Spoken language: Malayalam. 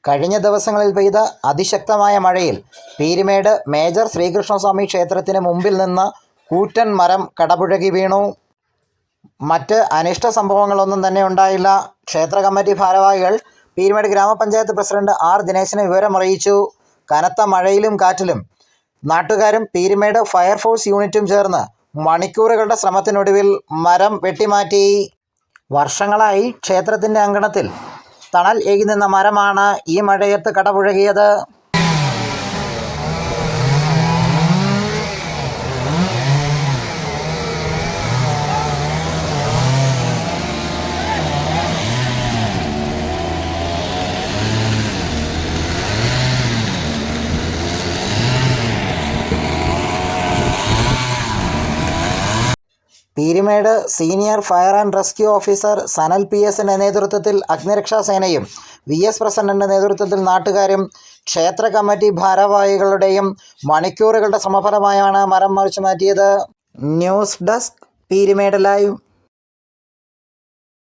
കഴിഞ്ഞ ദിവസങ്ങളിൽ പെയ്ത അതിശക്തമായ മഴയിൽ പീരുമേട് മേജർ ശ്രീകൃഷ്ണസ്വാമി ക്ഷേത്രത്തിന് മുമ്പിൽ നിന്ന് കൂറ്റൻ മരം കടപുഴകി വീണു. മറ്റ് അനിഷ്ട സംഭവങ്ങളൊന്നും തന്നെ ഉണ്ടായില്ല. ക്ഷേത്ര കമ്മിറ്റി ഭാരവാഹികൾ പീരുമേട് ഗ്രാമപഞ്ചായത്ത് പ്രസിഡന്റ് ആർ ദിനേശനെ വിവരമറിയിച്ചു. കനത്ത മഴയിലും കാറ്റിലും നാട്ടുകാരും പീരുമേട് ഫയർഫോഴ്സ് യൂണിറ്റും ചേർന്ന് മണിക്കൂറുകളുടെ ശ്രമത്തിനൊടുവിൽ മരം വെട്ടിമാറ്റി. വർഷങ്ങളായി ക്ഷേത്രത്തിൻ്റെ അങ്കണത്തിൽ തണൽ ഏകി നിന്ന മരമാണ് ഈ മഴയത്ത് കടപുഴകിയത്. Peermade senior fire and rescue officer Sanal PS-ൻ്റെ നേതൃത്വത്തിൽ അഗ്നിരക്ഷാസേനയും VS പ്രസിഡന്റിൻ്റെ നേതൃത്വത്തിൽ നാട്ടുകാരും ക്ഷേത്ര കമ്മിറ്റി ഭാരവാഹികളുടെയും മണിക്കൂറുകളുടെ ശ്രമഫലമായാണ് മരം മറിച്ചു മാറ്റിയത്. News desk Peermade live.